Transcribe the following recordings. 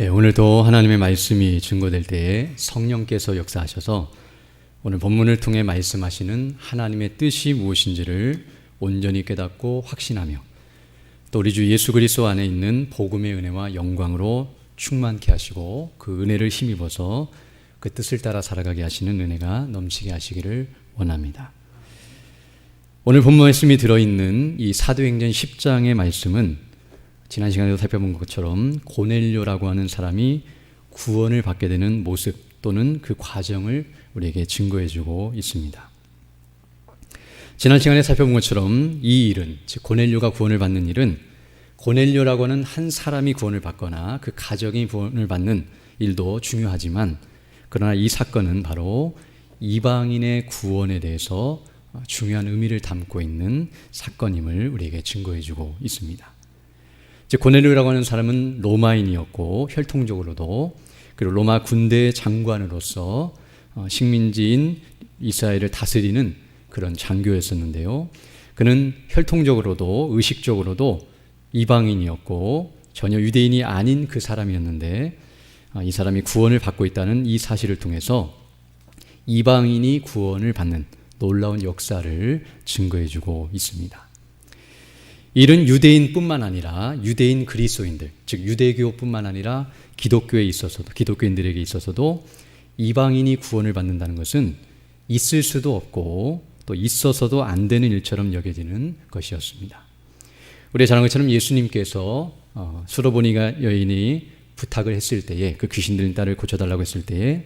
오늘도 하나님의 말씀이 증거될 때에 성령께서 역사하셔서 오늘 본문을 통해 말씀하시는 하나님의 뜻이 무엇인지를 온전히 깨닫고 확신하며 또 우리 주 예수 그리스도 안에 있는 복음의 은혜와 영광으로 충만케 하시고 그 은혜를 힘입어서 그 뜻을 따라 살아가게 하시는 은혜가 넘치게 하시기를 원합니다. 오늘 본문 말씀이 들어있는 이 사도행전 10장의 말씀은 지난 시간에도 살펴본 것처럼 고넬료라고 하는 사람이 구원을 받게 되는 모습 또는 그 과정을 우리에게 증거해주고 있습니다. 지난 시간에 살펴본 것처럼 이 일은, 즉 고넬료가 구원을 받는 일은 고넬료라고 하는 한 사람이 구원을 받거나 그 가정이 구원을 받는 일도 중요하지만, 그러나 이 사건은 바로 이방인의 구원에 대해서 중요한 의미를 담고 있는 사건임을 우리에게 증거해주고 있습니다. 즉 고넬료라고 하는 사람은 로마인이었고 혈통적으로도, 그리고 로마 군대의 장관으로서 식민지인 이스라엘을 다스리는 그런 장교였었는데요. 그는 혈통적으로도 의식적으로도 이방인이었고 전혀 유대인이 아닌 그 사람이었는데, 이 사람이 구원을 받고 있다는 이 사실을 통해서 이방인이 구원을 받는 놀라운 역사를 증거해주고 있습니다. 이는 유대인뿐만 아니라 유대인 그리스도인들, 즉 유대교뿐만 아니라 기독교에 있어서도, 기독교인들에게 있어서도 이방인이 구원을 받는다는 것은 있을 수도 없고 또 있어서도 안 되는 일처럼 여겨지는 것이었습니다. 우리가 잘 아는 것처럼 예수님께서 수로보니가 여인이 부탁을 했을 때에, 그 귀신 들린 딸을 고쳐달라고 했을 때에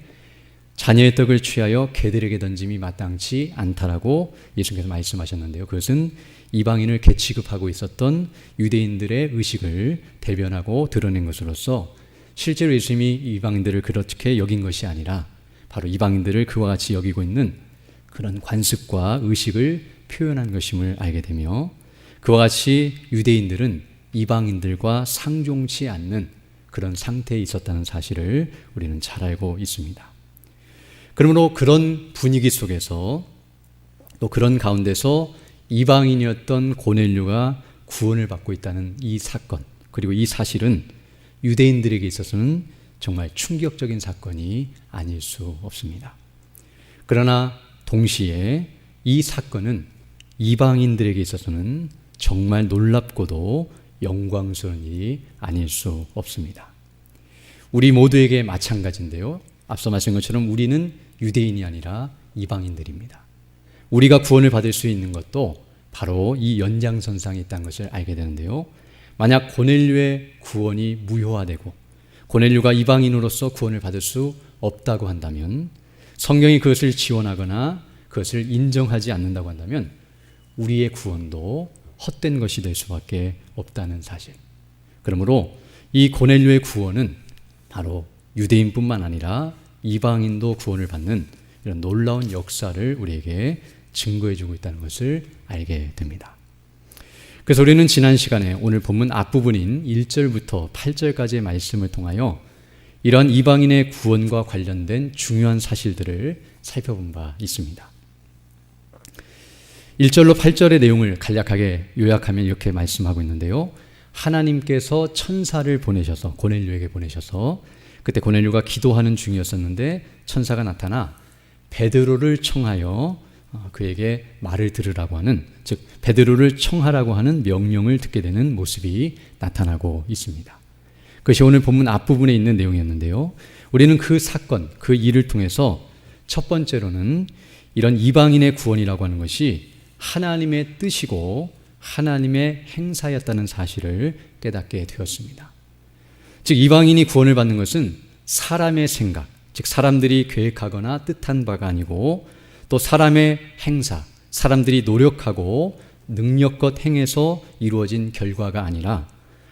자녀의 떡을 취하여 개들에게 던짐이 마땅치 않다라고 예수님께서 말씀하셨는데요. 그것은 이방인을 개취급하고 있었던 유대인들의 의식을 대변하고 드러낸 것으로서 실제로 예수님이 이방인들을 그렇게 여긴 것이 아니라 바로 이방인들을 그와 같이 여기고 있는 그런 관습과 의식을 표현한 것임을 알게 되며, 그와 같이 유대인들은 이방인들과 상종치 않는 그런 상태에 있었다는 사실을 우리는 잘 알고 있습니다. 그러므로 그런 분위기 속에서 또 그런 가운데서 이방인이었던 고넬료가 구원을 받고 있다는 이 사건, 그리고 이 사실은 유대인들에게 있어서는 정말 충격적인 사건이 아닐 수 없습니다. 그러나 동시에 이 사건은 이방인들에게 있어서는 정말 놀랍고도 영광스러운 일이 아닐 수 없습니다. 우리 모두에게 마찬가지인데요. 앞서 말씀한 것처럼 우리는 유대인이 아니라 이방인들입니다. 우리가 구원을 받을 수 있는 것도 바로 이 연장선상에 있다는 것을 알게 되는데요. 만약 고넬료의 구원이 무효화되고 고넬료가 이방인으로서 구원을 받을 수 없다고 한다면, 성경이 그것을 지원하거나 그것을 인정하지 않는다고 한다면 우리의 구원도 헛된 것이 될 수밖에 없다는 사실. 그러므로 이 고넬료의 구원은 바로 유대인뿐만 아니라 이방인도 구원을 받는 이런 놀라운 역사를 우리에게 증거해주고 있다는 것을 알게 됩니다. 그래서 우리는 지난 시간에 오늘 본문 앞부분인 1절부터 8절까지의 말씀을 통하여 이러한 이방인의 구원과 관련된 중요한 사실들을 살펴본 바 있습니다. 1절로 8절의 내용을 간략하게 요약하면 이렇게 말씀하고 있는데요. 하나님께서 천사를 보내셔서, 고넬료에게 보내셔서, 그때 고넬료가 기도하는 중이었었는데 천사가 나타나 베드로를 청하여 그에게 말을 들으라고 하는, 즉 베드로를 청하라고 하는 명령을 듣게 되는 모습이 나타나고 있습니다. 그것이 오늘 본문 앞부분에 있는 내용이었는데요. 우리는 그 사건, 그 일을 통해서 첫 번째로는 이런 이방인의 구원이라고 하는 것이 하나님의 뜻이고 하나님의 행사였다는 사실을 깨닫게 되었습니다. 즉 이방인이 구원을 받는 것은 사람의 생각, 즉 사람들이 계획하거나 뜻한 바가 아니고, 또 사람의 행사, 사람들이 노력하고 능력껏 행해서 이루어진 결과가 아니라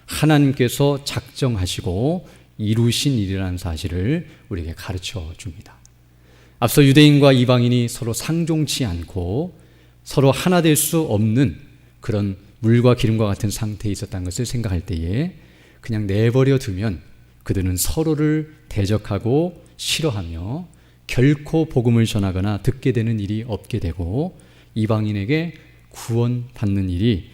하나님께서 작정하시고 이루신 일이라는 사실을 우리에게 가르쳐 줍니다. 앞서 유대인과 이방인이 서로 상종치 않고 서로 하나 될 수 없는 그런 물과 기름과 같은 상태에 있었다는 것을 생각할 때에 그냥 내버려 두면 그들은 서로를 대적하고 싫어하며 결코 복음을 전하거나 듣게 되는 일이 없게 되고, 이방인에게 구원받는 일이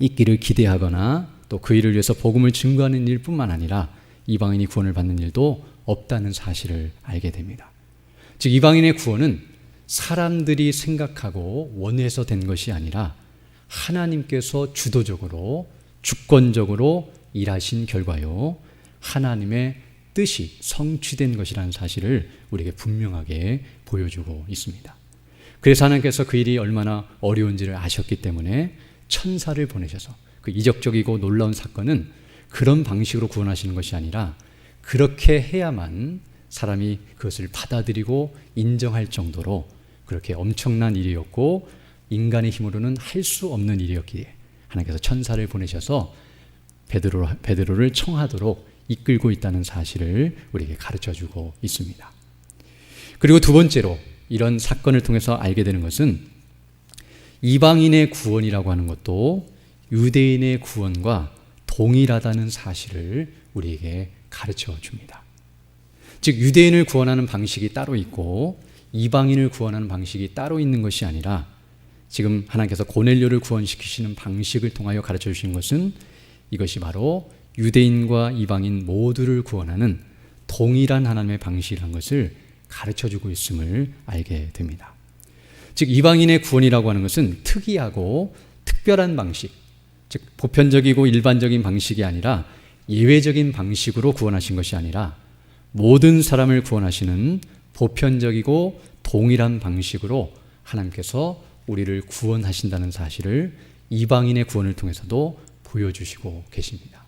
있기를 기대하거나 또 그 일을 위해서 복음을 증거하는 일뿐만 아니라 이방인이 구원을 받는 일도 없다는 사실을 알게 됩니다. 즉 이방인의 구원은 사람들이 생각하고 원해서 된 것이 아니라 하나님께서 주도적으로 주권적으로 일하신 결과요, 하나님의 뜻이 성취된 것이라는 사실을 우리에게 분명하게 보여주고 있습니다. 그래서 하나님께서 그 일이 얼마나 어려운지를 아셨기 때문에 천사를 보내셔서 그 이적적이고 놀라운 사건은 그런 방식으로 구원하시는 것이 아니라 그렇게 해야만 사람이 그것을 받아들이고 인정할 정도로 그렇게 엄청난 일이었고 인간의 힘으로는 할 수 없는 일이었기에 하나님께서 천사를 보내셔서 베드로를 청하도록 이끌고 있다는 사실을 우리에게 가르쳐주고 있습니다. 그리고 두 번째로 이런 사건을 통해서 알게 되는 것은 이방인의 구원이라고 하는 것도 유대인의 구원과 동일하다는 사실을 우리에게 가르쳐 줍니다. 즉 유대인을 구원하는 방식이 따로 있고 이방인을 구원하는 방식이 따로 있는 것이 아니라 지금 하나님께서 고넬료를 구원시키시는 방식을 통하여 가르쳐 주신 것은 이것이 바로 유대인과 이방인 모두를 구원하는 동일한 하나님의 방식이라는 것을 가르쳐주고 있음을 알게 됩니다. 즉 이방인의 구원이라고 하는 것은 특이하고 특별한 방식, 즉 보편적이고 일반적인 방식이 아니라 예외적인 방식으로 구원하신 것이 아니라 모든 사람을 구원하시는 보편적이고 동일한 방식으로 하나님께서 우리를 구원하신다는 사실을 이방인의 구원을 통해서도 보여주시고 계십니다.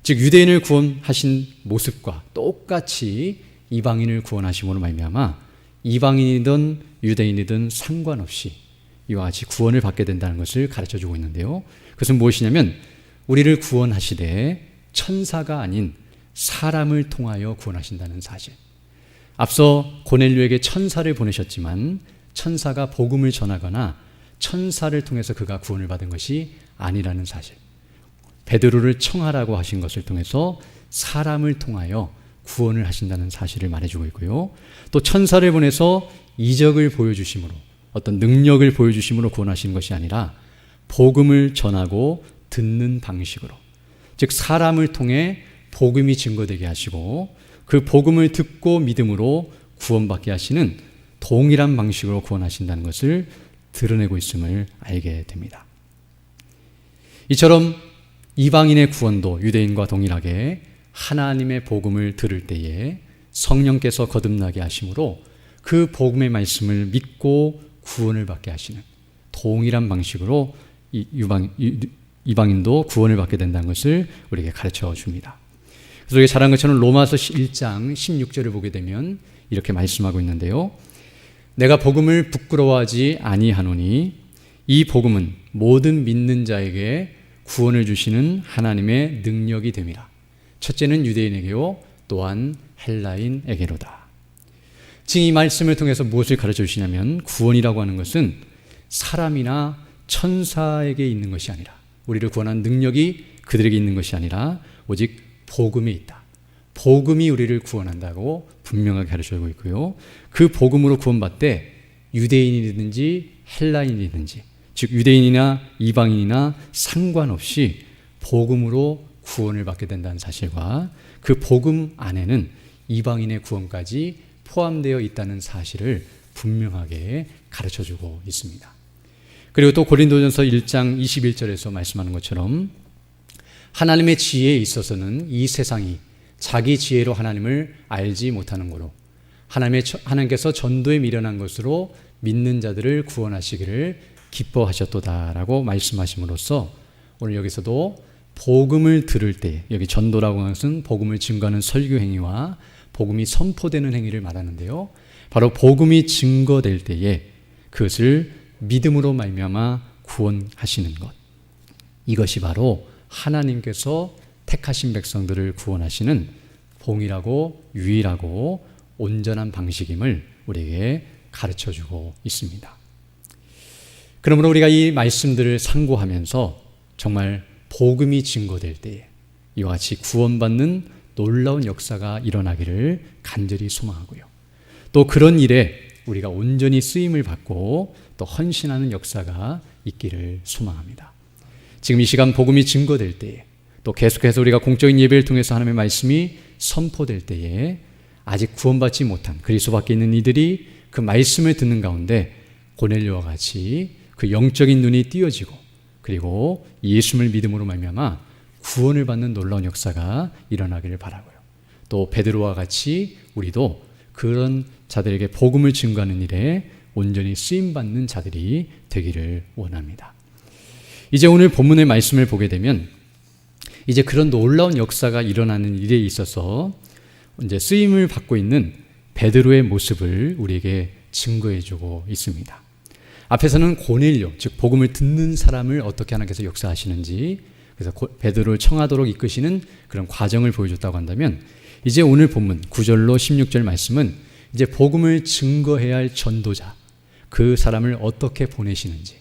즉 유대인을 구원하신 모습과 똑같이 이방인을 구원하심으로 말미암아 이방인이든 유대인이든 상관없이 이와 같이 구원을 받게 된다는 것을 가르쳐주고 있는데요. 그것은 무엇이냐면 우리를 구원하시되 천사가 아닌 사람을 통하여 구원하신다는 사실. 앞서 고넬료에게 천사를 보내셨지만 천사가 복음을 전하거나 천사를 통해서 그가 구원을 받은 것이 아니라는 사실. 베드로를 청하라고 하신 것을 통해서 사람을 통하여 구원을 하신다는 사실을 말해주고 있고요. 또 천사를 보내서 이적을 보여주심으로 어떤 능력을 보여주심으로 구원하시는 것이 아니라 복음을 전하고 듣는 방식으로, 즉 사람을 통해 복음이 증거되게 하시고 그 복음을 듣고 믿음으로 구원받게 하시는 동일한 방식으로 구원하신다는 것을 드러내고 있음을 알게 됩니다. 이처럼 이방인의 구원도 유대인과 동일하게 하나님의 복음을 들을 때에 성령께서 거듭나게 하심으로 그 복음의 말씀을 믿고 구원을 받게 하시는 동일한 방식으로 이방인도 구원을 받게 된다는 것을 우리에게 가르쳐 줍니다. 그래서 우리가 잘 아는 것처럼 로마서 1장 16절을 보게 되면 이렇게 말씀하고 있는데요. 내가 복음을 부끄러워하지 아니하노니 이 복음은 모든 믿는 자에게 구원을 주시는 하나님의 능력이 됨이라. 첫째는 유대인에게요, 또한 헬라인에게로다. 지금 이 말씀을 통해서 무엇을 가르쳐 주시냐면 구원이라고 하는 것은 사람이나 천사에게 있는 것이 아니라, 우리를 구원하는 능력이 그들에게 있는 것이 아니라 오직 복음에 있다. 복음이 우리를 구원한다고 분명하게 가르쳐주고 있고요. 그 복음으로 구원받되 유대인이든지 헬라인이든지, 즉 유대인이나 이방인이나 상관없이 복음으로 구원을 받게 된다는 사실과 그 복음 안에는 이방인의 구원까지 포함되어 있다는 사실을 분명하게 가르쳐주고 있습니다. 그리고 또 고린도전서 1장 21절에서 말씀하는 것처럼 하나님의 지혜에 있어서는 이 세상이 자기 지혜로 하나님을 알지 못하는 거로 하나님께서 전도에 미련한 것으로 믿는 자들을 구원하시기를 기뻐하셨도다라고 말씀하심으로써 오늘 여기서도 복음을 들을 때, 여기 전도라고 하는 것은 복음을 증거하는 설교 행위와 복음이 선포되는 행위를 말하는데요. 바로 복음이 증거될 때에 그것을 믿음으로 말미암아 구원하시는 것, 이것이 바로 하나님께서 택하신 백성들을 구원하시는 동일하고 유일하고 온전한 방식임을 우리에게 가르쳐주고 있습니다. 그러므로 우리가 이 말씀들을 상고하면서 정말 복음이 증거될 때에 이와 같이 구원받는 놀라운 역사가 일어나기를 간절히 소망하고요. 또 그런 일에 우리가 온전히 쓰임을 받고 또 헌신하는 역사가 있기를 소망합니다. 지금 이 시간 복음이 증거될 때에 또 계속해서 우리가 공적인 예배를 통해서 하나님의 말씀이 선포될 때에 아직 구원받지 못한 그리스도 밖에 있는 이들이 그 말씀을 듣는 가운데 고넬료와 같이 그 영적인 눈이 띄어지고 그리고 예수를 믿음으로 말미암아 구원을 받는 놀라운 역사가 일어나기를 바라고요. 또 베드로와 같이 우리도 그런 자들에게 복음을 증거하는 일에 온전히 쓰임받는 자들이 되기를 원합니다. 이제 오늘 본문의 말씀을 보게 되면 이제 그런 놀라운 역사가 일어나는 일에 있어서 이제 쓰임을 받고 있는 베드로의 모습을 우리에게 증거해주고 있습니다. 앞에서는 고넬료, 즉 복음을 듣는 사람을 어떻게 하나님께서 역사하시는지, 그래서 베드로를 청하도록 이끄시는 그런 과정을 보여줬다고 한다면, 이제 오늘 본문 9절로 16절 말씀은 이제 복음을 증거해야 할 전도자, 그 사람을 어떻게 보내시는지,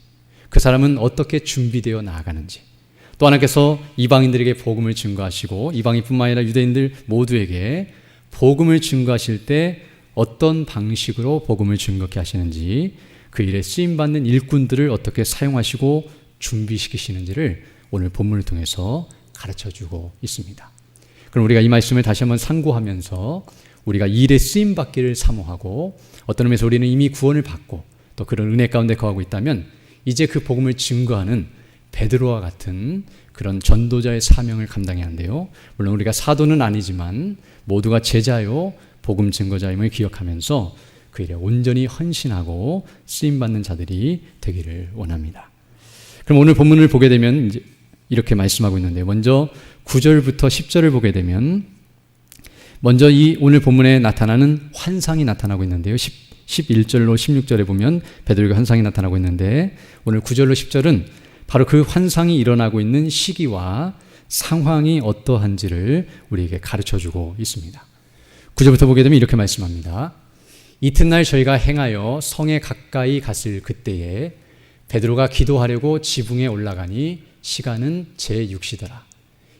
그 사람은 어떻게 준비되어 나아가는지, 또 하나님께서 이방인들에게 복음을 증거하시고 이방인뿐만 아니라 유대인들 모두에게 복음을 증거하실 때 어떤 방식으로 복음을 증거케 하시는지, 그 일에 쓰임받는 일꾼들을 어떻게 사용하시고 준비시키시는지를 오늘 본문을 통해서 가르쳐주고 있습니다. 그럼 우리가 이 말씀을 다시 한번 상고하면서 우리가 이 일에 쓰임받기를 사모하고 어떤 의미에서 우리는 이미 구원을 받고 또 그런 은혜 가운데 거하고 있다면 이제 그 복음을 증거하는 베드로와 같은 그런 전도자의 사명을 감당해야 하는데요. 물론 우리가 사도는 아니지만 모두가 제자요 복음 증거자임을 기억하면서 그 일에 온전히 헌신하고 쓰임받는 자들이 되기를 원합니다. 그럼 오늘 본문을 보게 되면 이제 이렇게 말씀하고 있는데, 먼저 9절부터 10절을 보게 되면 먼저 이 오늘 본문에 나타나는 환상이 나타나고 있는데요. 11절로 16절에 보면 베드로에게 환상이 나타나고 있는데, 오늘 9절로 10절은 바로 그 환상이 일어나고 있는 시기와 상황이 어떠한지를 우리에게 가르쳐주고 있습니다. 9절부터 보게 되면 이렇게 말씀합니다. 이튿날 저희가 행하여 성에 가까이 갔을 그때에 베드로가 기도하려고 지붕에 올라가니 시간은 제6시더라.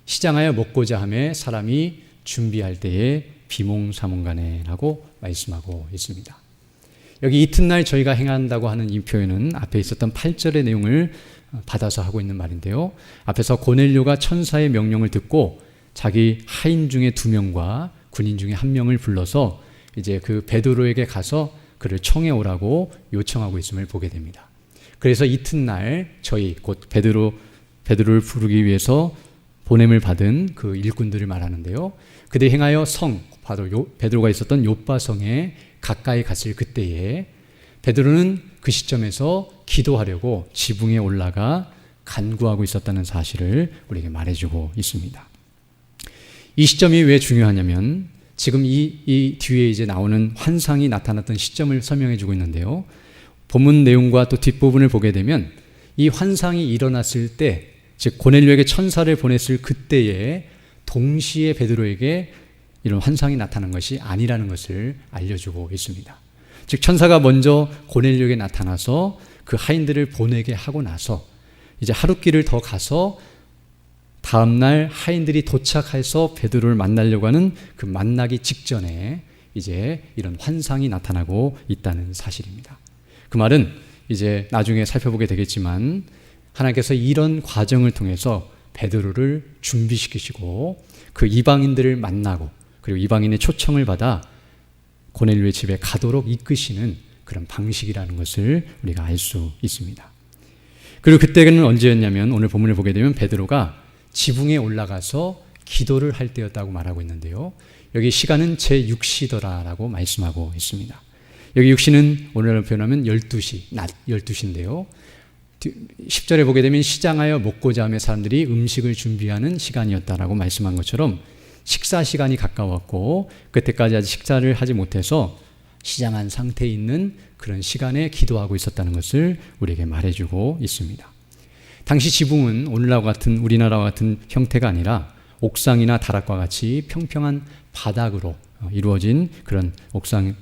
시장하여 먹고자 하매 사람이 준비할 때에 비몽사몽간에 라고 말씀하고 있습니다. 여기 이튿날 저희가 행한다고 하는 이 표현은 앞에 있었던 8절의 내용을 받아서 하고 있는 말인데요. 앞에서 고넬료가 천사의 명령을 듣고 자기 하인 중에 2명과 군인 중에 1명을 불러서 이제 그 베드로에게 가서 그를 청해 오라고 요청하고 있음을 보게 됩니다. 그래서 이튿날 저희 곧 베드로를 부르기 위해서 보냄을 받은 그 일꾼들을 말하는데요. 그들이 행하여 성, 바로 베드로가 있었던 욥바성에 가까이 갔을 그때에 베드로는 그 시점에서 기도하려고 지붕에 올라가 간구하고 있었다는 사실을 우리에게 말해주고 있습니다. 이 시점이 왜 중요하냐면 지금 이 뒤에 이제 나오는 환상이 나타났던 시점을 설명해주고 있는데요. 본문 내용과 또 뒷부분을 보게 되면 이 환상이 일어났을 때, 즉 고넬료에게 천사를 보냈을 그때에 동시에 베드로에게 이런 환상이 나타난 것이 아니라는 것을 알려주고 있습니다. 즉 천사가 먼저 고넬료에게 나타나서 그 하인들을 보내게 하고 나서 이제 하룻길을 더 가서 다음날 하인들이 도착해서 베드로를 만나려고 하는 그 만나기 직전에 이제 이런 환상이 나타나고 있다는 사실입니다. 그 말은 이제 나중에 살펴보게 되겠지만 하나님께서 이런 과정을 통해서 베드로를 준비시키시고 그 이방인들을 만나고 그리고 이방인의 초청을 받아 고넬료의 집에 가도록 이끄시는 그런 방식이라는 것을 우리가 알 수 있습니다. 그리고 그때는 언제였냐면 오늘 본문을 보게 되면 베드로가 지붕에 올라가서 기도를 할 때였다고 말하고 있는데요. 여기 시간은 제6시더라라고 말씀하고 있습니다. 여기 6시는 오늘날로 표현하면 12시, 낮 12시인데요. 10절에 보게 되면 시장하여 먹고자 하며 사람들이 음식을 준비하는 시간이었다라고 말씀한 것처럼 식사 시간이 가까웠고 그때까지 아직 식사를 하지 못해서 시장한 상태에 있는 그런 시간에 기도하고 있었다는 것을 우리에게 말해주고 있습니다. 당시 지붕은 우리나라와 같은 형태가 아니라 옥상이나 다락과 같이 평평한 바닥으로 이루어진 그런 옥상의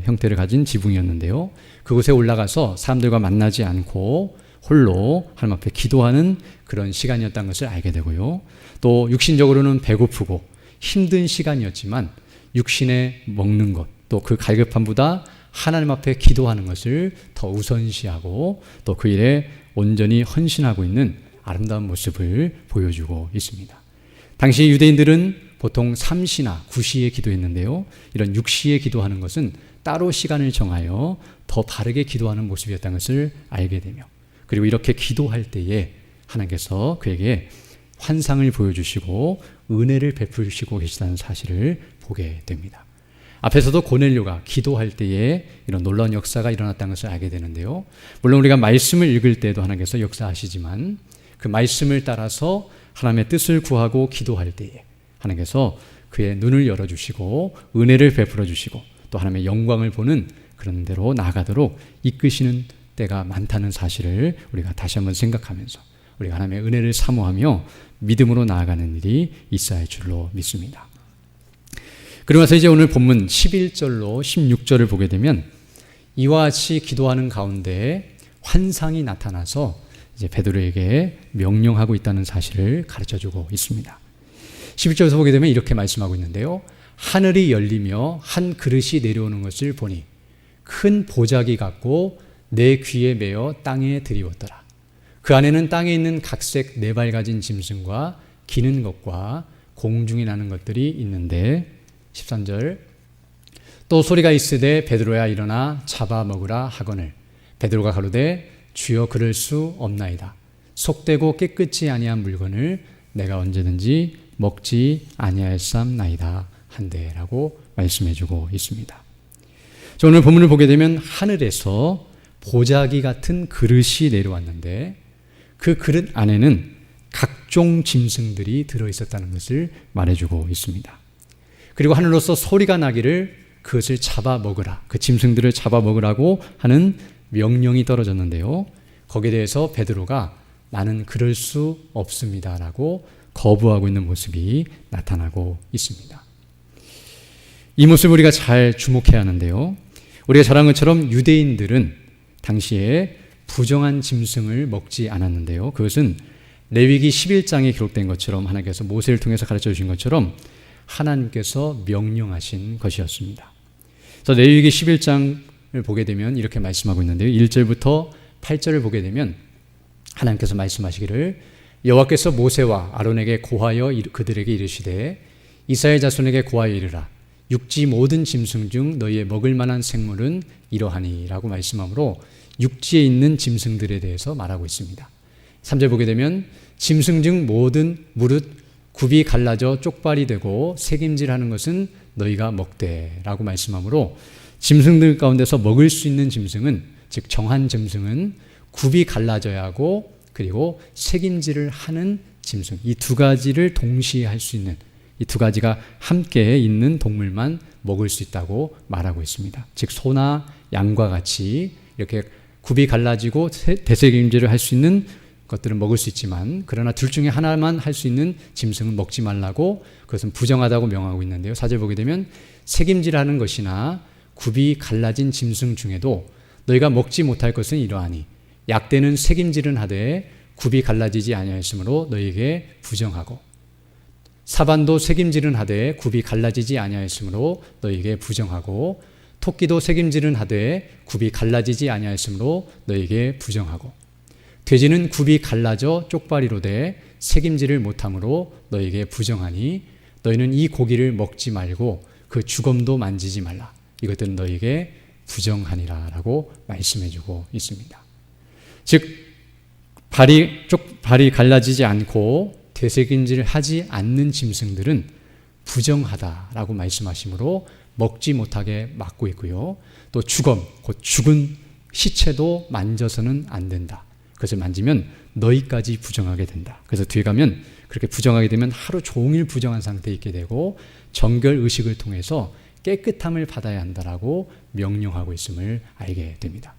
형태를 가진 지붕이었는데요. 그곳에 올라가서 사람들과 만나지 않고 홀로 하나님 앞에 기도하는 그런 시간이었다는 것을 알게 되고요. 또 육신적으로는 배고프고 힘든 시간이었지만 육신에 먹는 것, 또 그 갈급함보다 하나님 앞에 기도하는 것을 더 우선시하고 또 그 일에 온전히 헌신하고 있는 아름다운 모습을 보여주고 있습니다. 당시 유대인들은 보통 3시나 9시에 기도했는데요. 이런 6시에 기도하는 것은 따로 시간을 정하여 더 바르게 기도하는 모습이었다는 것을 알게 되며, 그리고 이렇게 기도할 때에 하나님께서 그에게 환상을 보여주시고 은혜를 베푸시고 계시다는 사실을 보게 됩니다. 앞에서도 고넬료가 기도할 때에 이런 놀라운 역사가 일어났다는 것을 알게 되는데요. 물론 우리가 말씀을 읽을 때도 하나님께서 역사하시지만 그 말씀을 따라서 하나님의 뜻을 구하고 기도할 때에 하나님께서 그의 눈을 열어주시고 은혜를 베풀어 주시고 또 하나님의 영광을 보는 그런 대로 나아가도록 이끄시는 때가 많다는 사실을 우리가 다시 한번 생각하면서 우리가 하나님의 은혜를 사모하며 믿음으로 나아가는 일이 있어야 할 줄로 믿습니다. 그러고 나서 이제 오늘 본문 11절로 16절을 보게 되면 이와 같이 기도하는 가운데 환상이 나타나서 이제 베드로에게 명령하고 있다는 사실을 가르쳐주고 있습니다. 11절에서 보게 되면 이렇게 말씀하고 있는데요. 하늘이 열리며 한 그릇이 내려오는 것을 보니 큰 보자기 같고 내 귀에 매어 땅에 들이웠더라. 그 안에는 땅에 있는 각색 4발 가진 짐승과 기는 것과 공중에 나는 것들이 있는데 13절 또 소리가 있으되 베드로야 일어나 잡아먹으라 하거늘 베드로가 가로되 주여 그럴 수 없나이다. 속되고 깨끗이 아니한 물건을 내가 언제든지 먹지 아니하였사옵나이다 한대라고 말씀해주고 있습니다. 오늘 본문을 보게 되면 하늘에서 보자기 같은 그릇이 내려왔는데 그 그릇 안에는 각종 짐승들이 들어있었다는 것을 말해주고 있습니다. 그리고 하늘로서 소리가 나기를 그것을 잡아먹으라, 그 짐승들을 잡아먹으라고 하는 명령이 떨어졌는데요. 거기에 대해서 베드로가 나는 그럴 수 없습니다라고 거부하고 있는 모습이 나타나고 있습니다. 이 모습을 우리가 잘 주목해야 하는데요. 우리가 잘 아는 것처럼 유대인들은 당시에 부정한 짐승을 먹지 않았는데요. 그것은 레위기 11장에 기록된 것처럼 하나님께서 모세를 통해서 가르쳐 주신 것처럼 하나님께서 명령하신 것이었습니다. 그래서 레위기 11장을 보게 되면 이렇게 말씀하고 있는데요. 1절부터 8절을 보게 되면 하나님께서 말씀하시기를 여호와께서 모세와 아론에게 고하여 그들에게 이르시되 이스라엘 자손에게 고하여 이르라 육지 모든 짐승 중 너희의 먹을 만한 생물은 이러하니 라고 말씀하므로 육지에 있는 짐승들에 대해서 말하고 있습니다. 3절 보게 되면 짐승 중 모든 무릇 굽이 갈라져 쪽발이 되고 새김질하는 것은 너희가 먹되 라고 말씀하므로 짐승들 가운데서 먹을 수 있는 짐승은 즉 정한 짐승은 굽이 갈라져야 하고 그리고 새김질을 하는 짐승 이 두 가지를 동시에 할 수 있는 이 두 가지가 함께 있는 동물만 먹을 수 있다고 말하고 있습니다. 즉 소나 양과 같이 이렇게 굽이 갈라지고 대새김질을 할 수 있는 것들은 먹을 수 있지만 그러나 둘 중에 하나만 할 수 있는 짐승은 먹지 말라고 그것은 부정하다고 명하고 있는데요. 4절 보게 되면 새김질하는 것이나 굽이 갈라진 짐승 중에도 너희가 먹지 못할 것은 이러하니 약대는 새김질은 하되 굽이 갈라지지 아니하였으므로 너희에게 부정하고 사반도 새김질은 하되 굽이 갈라지지 아니하였으므로 너희에게 부정하고 토끼도 새김질은 하되 굽이 갈라지지 아니하였으므로 너희에게 부정하고 돼지는 굽이 갈라져 쪽발이로 돼 새김질을 못함으로 너희에게 부정하니 너희는 이 고기를 먹지 말고 그 주검도 만지지 말라. 이것들은 너희에게 부정하니라 라고 말씀해주고 있습니다. 즉 발이 갈라지지 않고 되새김질을 하지 않는 짐승들은 부정하다라고 말씀하시므로 먹지 못하게 막고 있고요. 또 주검, 곧 죽은 시체도 만져서는 안 된다. 그것을 만지면 너희까지 부정하게 된다. 그래서 뒤에 가면 그렇게 부정하게 되면 하루 종일 부정한 상태에 있게 되고 정결 의식을 통해서 깨끗함을 받아야 한다라고 명령하고 있음을 알게 됩니다.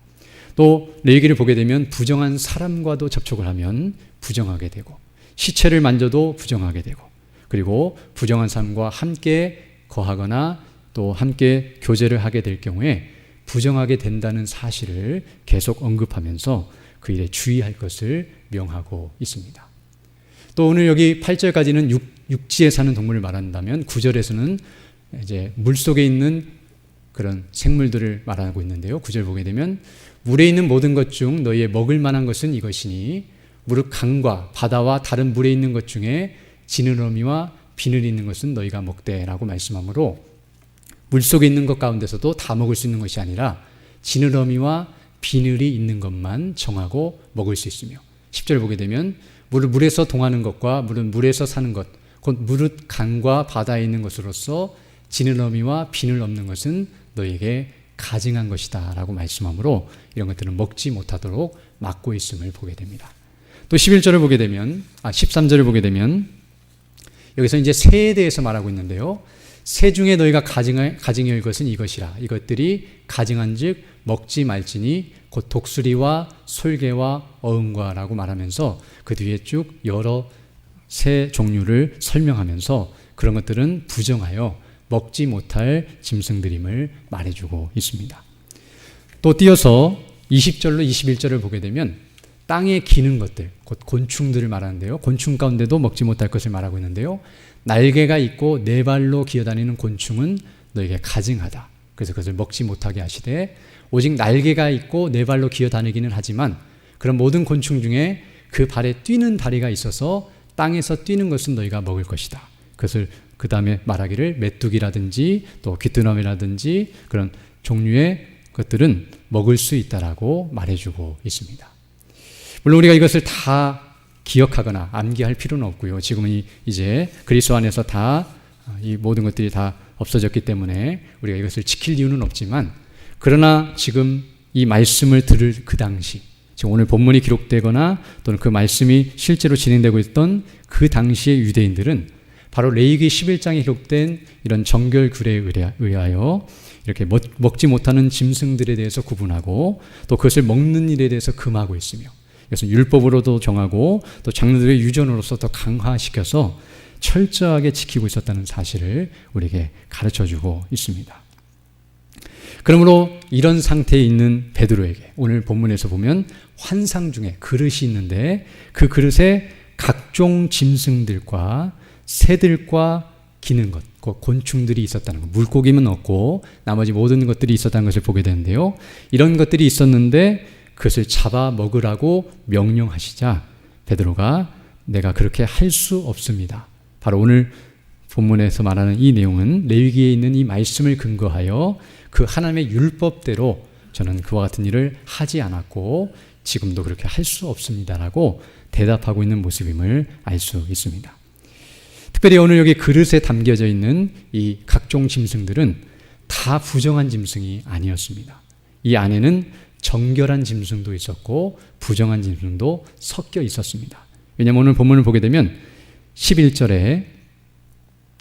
또 레위기를 보게 되면 부정한 사람과도 접촉을 하면 부정하게 되고 시체를 만져도 부정하게 되고 그리고 부정한 사람과 함께 거하거나 또 함께 교제를 하게 될 경우에 부정하게 된다는 사실을 계속 언급하면서 그 일에 주의할 것을 명하고 있습니다. 또 오늘 여기 8절까지는 육지에 사는 동물을 말한다면 9절에서는 이제 물속에 있는 그런 생물들을 말하고 있는데요. 9절 보게 되면 물에 있는 모든 것 중 너희의 먹을 만한 것은 이것이니 무릇 강과 바다와 다른 물에 있는 것 중에 지느러미와 비늘이 있는 것은 너희가 먹되라고 말씀하므로 물속에 있는 것 가운데서도 다 먹을 수 있는 것이 아니라 지느러미와 비늘이 있는 것만 정하고 먹을 수 있으며 10절 보게 되면 물에서 동하는 것과 물에서 사는 것 곧 무릇 강과 바다에 있는 것으로서 지느러미와 비늘 없는 것은 너희에게 가증한 것이다 라고 말씀하므로 이런 것들은 먹지 못하도록 막고 있음을 보게 됩니다. 또 11절을 보게 되면 13절을 보게 되면 여기서 이제 새에 대해서 말하고 있는데요. 새 중에 너희가 가증해야 할 것은 이것이라. 이것들이 가증한즉 먹지 말지니 곧 독수리와 솔개와 어음과라고 말하면서 그 뒤에 쭉 여러 새 종류를 설명하면서 그런 것들은 부정하여 먹지 못할 짐승들임을 말해주고 있습니다. 또 띄어서 20절로 21절을 보게 되면 땅에 기는 것들, 곧 곤충들을 말하는데요. 곤충 가운데도 먹지 못할 것을 말하고 있는데요. 날개가 있고 네 발로 기어다니는 곤충은 너에게 가증하다. 그래서 그것을 먹지 못하게 하시되 오직 날개가 있고 네 발로 기어다니기는 하지만 그런 모든 곤충 중에 그 발에 뛰는 다리가 있어서 땅에서 뛰는 것은 너희가 먹을 것이다. 그것을 그 다음에 말하기를 메뚜기라든지 또 귀뚜라미라든지 그런 종류의 것들은 먹을 수 있다라고 말해주고 있습니다. 물론 우리가 이것을 다 기억하거나 암기할 필요는 없고요. 지금은 이제 그리스도 안에서 다 이 모든 것들이 다 없어졌기 때문에 우리가 이것을 지킬 이유는 없지만 그러나 지금 이 말씀을 들을 그 당시 지금 오늘 본문이 기록되거나 또는 그 말씀이 실제로 진행되고 있던 그 당시의 유대인들은 바로 레위기 11장에 기록된 이런 정결규례에 의하여 이렇게 먹지 못하는 짐승들에 대해서 구분하고 또 그것을 먹는 일에 대해서 금하고 있으며 그래서 율법으로도 정하고 또 장로들의 유전으로서 더 강화시켜서 철저하게 지키고 있었다는 사실을 우리에게 가르쳐주고 있습니다. 그러므로 이런 상태에 있는 베드로에게 오늘 본문에서 보면 환상 중에 그릇이 있는데 그 그릇에 각종 짐승들과 새들과 기는 것, 곤충들이 있었다는 것, 물고기는 없고 나머지 모든 것들이 있었다는 것을 보게 되는데요. 이런 것들이 있었는데 그것을 잡아 먹으라고 명령하시자 베드로가 내가 그렇게 할 수 없습니다. 바로 오늘 본문에서 말하는 이 내용은 레위기에 있는 이 말씀을 근거하여 그 하나님의 율법대로 저는 그와 같은 일을 하지 않았고 지금도 그렇게 할 수 없습니다라고 대답하고 있는 모습임을 알 수 있습니다. 특별히 오늘 여기 그릇에 담겨져 있는 이 각종 짐승들은 다 부정한 짐승이 아니었습니다. 이 안에는 정결한 짐승도 있었고 부정한 짐승도 섞여 있었습니다. 왜냐하면 오늘 본문을 보게 되면 11절에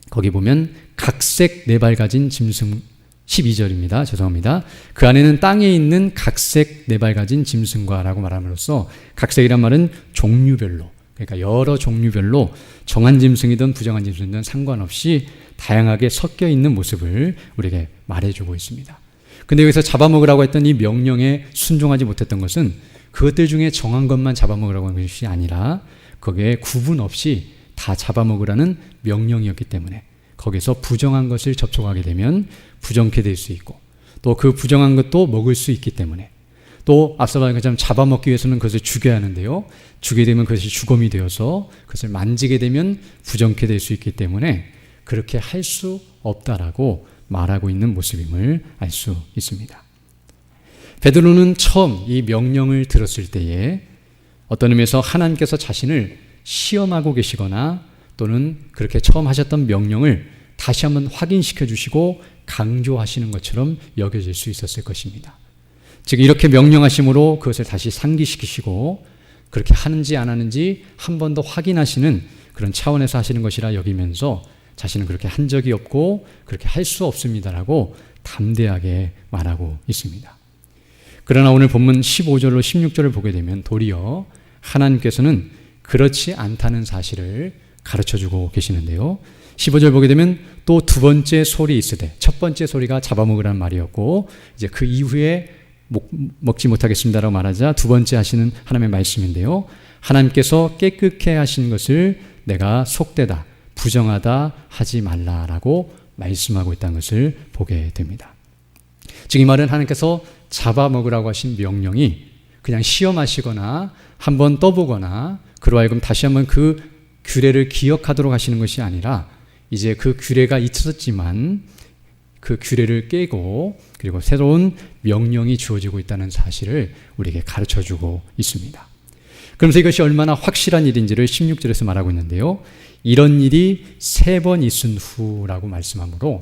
거기 보면 각색 네 발 가진 짐승 12절입니다. 죄송합니다. 그 안에는 땅에 있는 각색 네 발 가진 짐승과 라고 말함으로써 각색이란 말은 종류별로 그러니까 여러 종류별로 정한 짐승이든 부정한 짐승이든 상관없이 다양하게 섞여 있는 모습을 우리에게 말해주고 있습니다. 근데 여기서 잡아먹으라고 했던 이 명령에 순종하지 못했던 것은 그것들 중에 정한 것만 잡아먹으라고 하는 것이 아니라 거기에 구분 없이 다 잡아먹으라는 명령이었기 때문에 거기서 부정한 것을 접촉하게 되면 부정케 될 수 있고 또 그 부정한 것도 먹을 수 있기 때문에 또 앞서 말한 것처럼 잡아먹기 위해서는 그것을 죽여야 하는데요. 죽게 되면 그것이 죽음이 되어서 그것을 만지게 되면 부정케 될 수 있기 때문에 그렇게 할 수 없다라고 말하고 있는 모습임을 알 수 있습니다. 베드로는 처음 이 명령을 들었을 때에 어떤 의미에서 하나님께서 자신을 시험하고 계시거나 또는 그렇게 처음 하셨던 명령을 다시 한번 확인시켜 주시고 강조하시는 것처럼 여겨질 수 있었을 것입니다. 즉 이렇게 명령하심으로 그것을 다시 상기시키시고 그렇게 하는지 안 하는지 한 번 더 확인하시는 그런 차원에서 하시는 것이라 여기면서 자신은 그렇게 한 적이 없고 그렇게 할 수 없습니다라고 담대하게 말하고 있습니다. 그러나 오늘 본문 15절로 16절을 보게 되면 도리어 하나님께서는 그렇지 않다는 사실을 가르쳐주고 계시는데요. 15절 보게 되면 또 두 번째 소리 있으되 첫 번째 소리가 잡아먹으라는 말이었고 이제 그 이후에 먹지 못하겠습니다라고 말하자 두 번째 하시는 하나님의 말씀인데요. 하나님께서 깨끗게 하신 것을 내가 속되다 부정하다 하지 말라라고 말씀하고 있다는 것을 보게 됩니다. 즉 이 말은 하나님께서 잡아먹으라고 하신 명령이 그냥 시험하시거나 한번 떠보거나 그로 하여금 다시 한번 그 규례를 기억하도록 하시는 것이 아니라 이제 그 규례가 있었지만 그 규례를 깨고 그리고 새로운 명령이 주어지고 있다는 사실을 우리에게 가르쳐주고 있습니다. 그러면서 이것이 얼마나 확실한 일인지를 16절에서 말하고 있는데요. 이런 일이 3번 있은 후라고 말씀하므로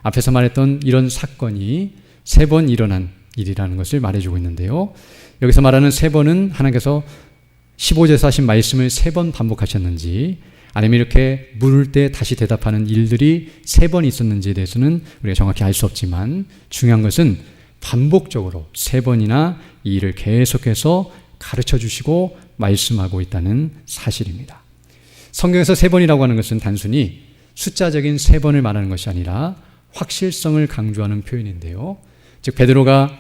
앞에서 말했던 이런 사건이 3번 일어난 일이라는 것을 말해주고 있는데요. 여기서 말하는 3번은 하나님께서 15절에서 하신 말씀을 3번 반복하셨는지 아니면 이렇게 물을 때 다시 대답하는 일들이 3번 있었는지에 대해서는 우리가 정확히 알 수 없지만 중요한 것은 반복적으로 3번이나 이 일을 계속해서 가르쳐 주시고 말씀하고 있다는 사실입니다. 성경에서 3번이라고 하는 것은 단순히 숫자적인 3번을 말하는 것이 아니라 확실성을 강조하는 표현인데요. 즉 베드로가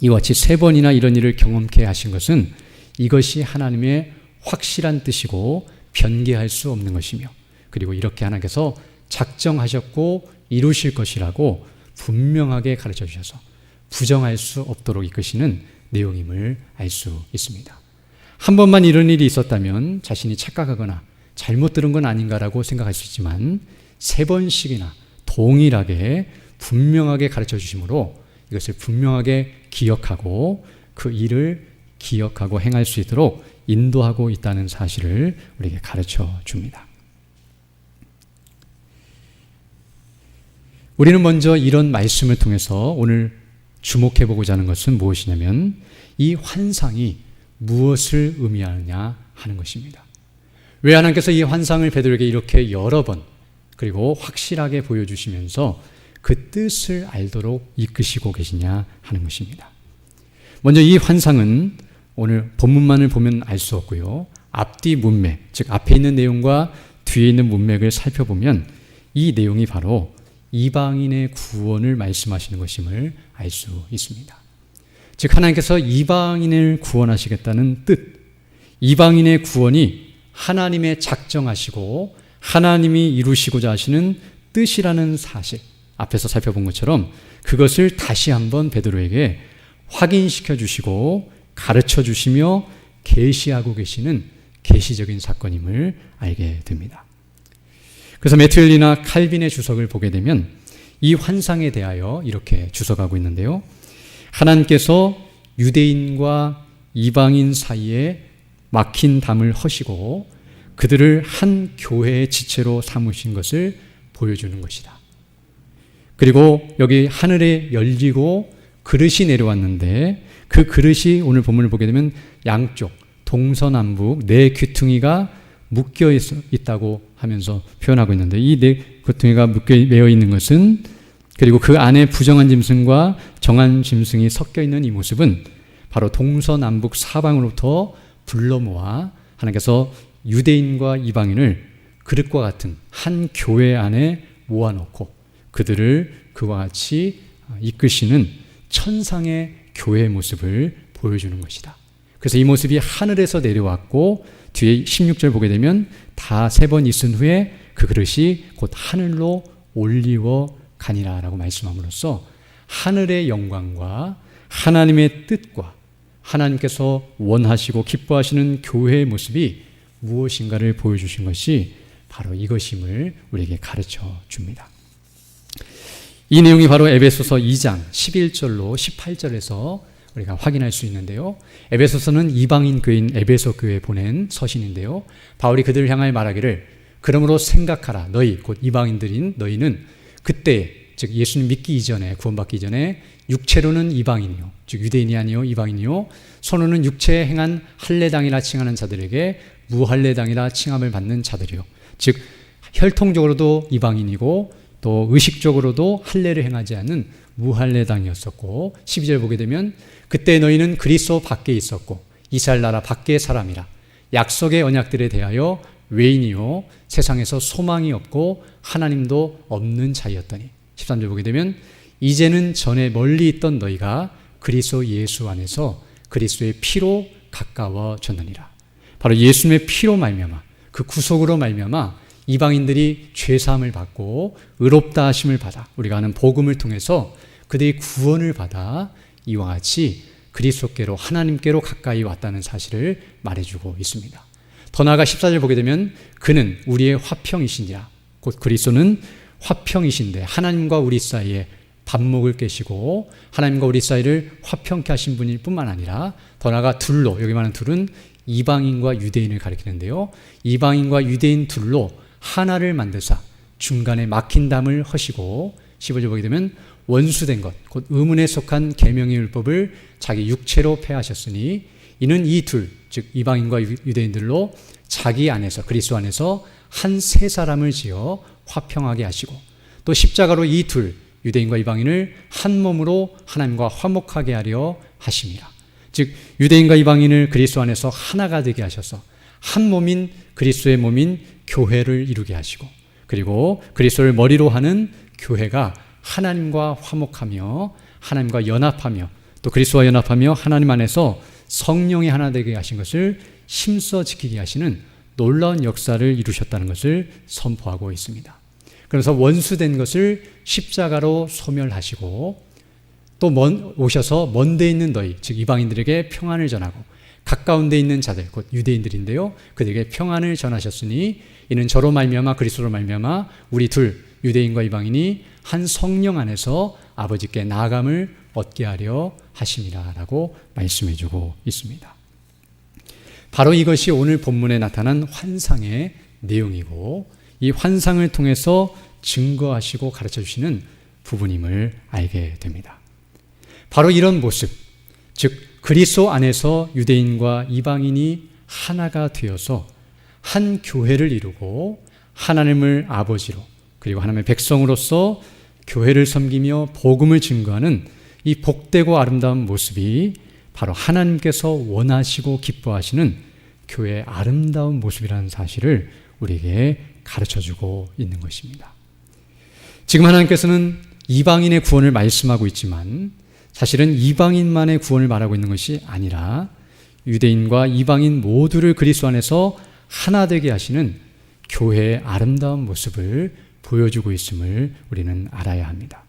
이와 같이 3번이나 이런 일을 경험케 하신 것은 이것이 하나님의 확실한 뜻이고 변개할 수 없는 것이며 그리고 이렇게 하나님께서 작정하셨고 이루실 것이라고 분명하게 가르쳐 주셔서 부정할 수 없도록 이끄시는 내용임을 알 수 있습니다. 한 번만 이런 일이 있었다면 자신이 착각하거나 잘못 들은 건 아닌가라고 생각할 수 있지만 3번씩이나 동일하게 분명하게 가르쳐 주심으로 이것을 분명하게 기억하고 그 일을 기억하고 행할 수 있도록 인도하고 있다는 사실을 우리에게 가르쳐 줍니다. 우리는 먼저 이런 말씀을 통해서 오늘 주목해 보고자 하는 것은 무엇이냐면 이 환상이 무엇을 의미하느냐 하는 것입니다. 왜 하나님께서 이 환상을 베드로에게 이렇게 여러 번 그리고 확실하게 보여주시면서 그 뜻을 알도록 이끄시고 계시냐 하는 것입니다. 먼저 이 환상은 오늘 본문만을 보면 알 수 없고요. 앞뒤 문맥, 즉 앞에 있는 내용과 뒤에 있는 문맥을 살펴보면 이 내용이 바로 이방인의 구원을 말씀하시는 것임을 알 수 있습니다. 즉 하나님께서 이방인을 구원하시겠다는 뜻, 이방인의 구원이 하나님의 작정하시고 하나님이 이루시고자 하시는 뜻이라는 사실, 앞에서 살펴본 것처럼 그것을 다시 한번 베드로에게 확인시켜 주시고 가르쳐 주시며 계시하고 계시는 계시적인 사건임을 알게 됩니다. 그래서 메트엘리나 칼빈의 주석을 보게 되면 이 환상에 대하여 이렇게 주석하고 있는데요. 하나님께서 유대인과 이방인 사이에 막힌 담을 허시고 그들을 한 교회의 지체로 삼으신 것을 보여주는 것이다. 그리고 여기 하늘에 열리고 그릇이 내려왔는데 그 그릇이 오늘 본문을 보게 되면 양쪽 동서남북 4귀퉁이가 묶여 있다고 하면서 표현하고 있는데 이 4귀퉁이가 묶여 매어 있는 것은 그리고 그 안에 부정한 짐승과 정한 짐승이 섞여 있는 이 모습은 바로 동서남북 사방으로부터 불러 모아 하나님께서 유대인과 이방인을 그릇과 같은 한 교회 안에 모아놓고 그들을 그와 같이 이끄시는 천상의 교회의 모습을 보여주는 것이다. 그래서 이 모습이 하늘에서 내려왔고 뒤에 16절 보게 되면 다 3번 있은 후에 그 그릇이 곧 하늘로 올리워 가니라 라고 말씀함으로써 하늘의 영광과 하나님의 뜻과 하나님께서 원하시고 기뻐하시는 교회의 모습이 무엇인가를 보여주신 것이 바로 이것임을 우리에게 가르쳐 줍니다. 이 내용이 바로 에베소서 2장 11절로 18절에서 우리가 확인할 수 있는데요. 에베소서는 이방인 교회인 에베소 교회에 보낸 서신인데요. 바울이 그들을 향하여 말하기를 그러므로 생각하라. 너희 곧 이방인들인 너희는 그때 즉 예수님 믿기 이전에 구원받기 이전에 육체로는 이방인이요 즉 유대인이 아니요 이방인이요 손으로는 육체에 행한 할례당이라 칭하는 자들에게 무할례당이라 칭함을 받는 자들이요 즉 혈통적으로도 이방인이고 또 의식적으로도 할례를 행하지 않는 무할례당이었었고 12절 보게 되면 그때 너희는 그리스도 밖에 있었고 이스라엘 나라 밖의 사람이라 약속의 언약들에 대하여 외인이요 세상에서 소망이 없고 하나님도 없는 자였더니 13절 보게 되면 이제는 전에 멀리 있던 너희가 그리스도 예수 안에서 그리스도의 피로 가까워졌느니라. 바로 예수님의 피로 말미암아 그 구속으로 말미암아 이방인들이 죄사함을 받고 의롭다 하심을 받아 우리가 아는 복음을 통해서 그들이 구원을 받아 이와 같이 그리스도께로 하나님께로 가까이 왔다는 사실을 말해주고 있습니다. 더 나아가 14절 보게 되면 그는 우리의 화평이시니라. 곧 그리스도는 화평이신데 하나님과 우리 사이에 반목을 깨시고 하나님과 우리 사이를 화평케 하신 분일 뿐만 아니라 더 나아가 둘로, 여기 말하는 둘은 이방인과 유대인을 가리키는데요. 이방인과 유대인 둘로 하나를 만드사 중간에 막힌 담을 허시고 15절 보게 되면 원수된 것, 곧 의문에 속한 계명의 율법을 자기 육체로 폐하셨으니 이는 이 둘, 즉 이방인과 유대인들로 자기 안에서 그리스도 안에서 한 세 사람을 지어 화평하게 하시고 또 십자가로 이 둘, 유대인과 이방인을 한 몸으로 하나님과 화목하게 하려 하심이라. 즉 유대인과 이방인을 그리스도 안에서 하나가 되게 하셔서 한 몸인 그리스도의 몸인 교회를 이루게 하시고 그리고 그리스도를 머리로 하는 교회가 하나님과 화목하며 하나님과 연합하며 또 그리스도와 연합하며 하나님 안에서 성령이 하나 되게 하신 것을 힘써 지키게 하시는 놀라운 역사를 이루셨다는 것을 선포하고 있습니다. 그래서 원수된 것을 십자가로 소멸하시고 또 오셔서 먼데 있는 너희, 즉 이방인들에게 평안을 전하고 가까운 데 있는 자들, 곧 유대인들인데요, 그들에게 평안을 전하셨으니 이는 저로 말미암아 그리스도로 말미암아 우리 둘, 유대인과 이방인이 한 성령 안에서 아버지께 나아감을 얻게 하려 하심이라 라고 말씀해 주고 있습니다. 바로 이것이 오늘 본문에 나타난 환상의 내용이고 이 환상을 통해서 증거하시고 가르쳐 주시는 부분임을 알게 됩니다. 바로 이런 모습, 즉 그리스도 안에서 유대인과 이방인이 하나가 되어서 한 교회를 이루고 하나님을 아버지로 그리고 하나님의 백성으로서 교회를 섬기며 복음을 증거하는 이 복되고 아름다운 모습이 바로 하나님께서 원하시고 기뻐하시는 교회의 아름다운 모습이라는 사실을 우리에게 가르쳐주고 있는 것입니다. 지금 하나님께서는 이방인의 구원을 말씀하고 있지만 사실은 이방인만의 구원을 말하고 있는 것이 아니라 유대인과 이방인 모두를 그리스도 안에서 하나 되게 하시는 교회의 아름다운 모습을 보여주고 있음을 우리는 알아야 합니다.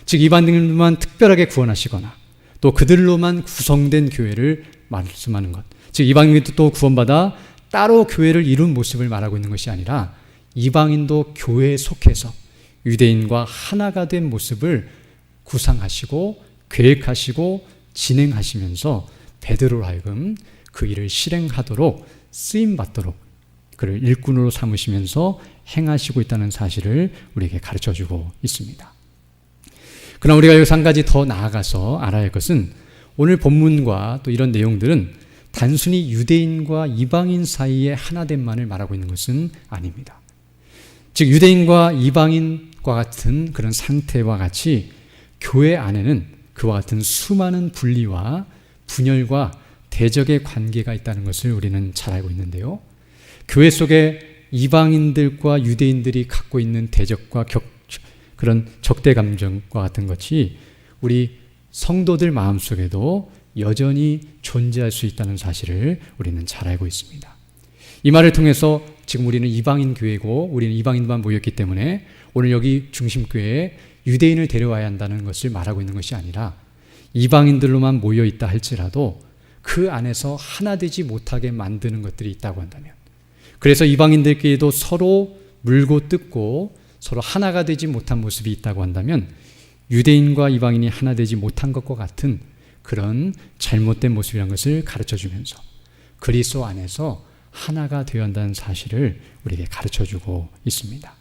즉 이방인들만 특별하게 구원하시거나 또 그들로만 구성된 교회를 말씀하는 것, 즉 이방인도 또 구원받아 따로 교회를 이룬 모습을 말하고 있는 것이 아니라 이방인도 교회에 속해서 유대인과 하나가 된 모습을 구상하시고 계획하시고 진행하시면서 베드로로 하여금 그 일을 실행하도록 쓰임받도록 그를 일꾼으로 삼으시면서 행하시고 있다는 사실을 우리에게 가르쳐주고 있습니다. 그러나 우리가 여기서 한 가지 더 나아가서 알아야 할 것은 오늘 본문과 또 이런 내용들은 단순히 유대인과 이방인 사이에 하나됨만을 말하고 있는 것은 아닙니다. 즉 유대인과 이방인과 같은 그런 상태와 같이 교회 안에는 그와 같은 수많은 분리와 분열과 대적의 관계가 있다는 것을 우리는 잘 알고 있는데요. 교회 속에 이방인들과 유대인들이 갖고 있는 대적과 그런 적대 감정과 같은 것이 우리 성도들 마음속에도 여전히 존재할 수 있다는 사실을 우리는 잘 알고 있습니다. 이 말을 통해서 지금 우리는 이방인 교회고 우리는 이방인만 모였기 때문에 오늘 여기 중심교회에 유대인을 데려와야 한다는 것을 말하고 있는 것이 아니라 이방인들로만 모여 있다 할지라도 그 안에서 하나 되지 못하게 만드는 것들이 있다고 한다면, 그래서 이방인들끼리도 서로 물고 뜯고 서로 하나가 되지 못한 모습이 있다고 한다면 유대인과 이방인이 하나 되지 못한 것과 같은 그런 잘못된 모습이라는 것을 가르쳐주면서 그리스도 안에서 하나가 되어야 한다는 사실을 우리에게 가르쳐주고 있습니다.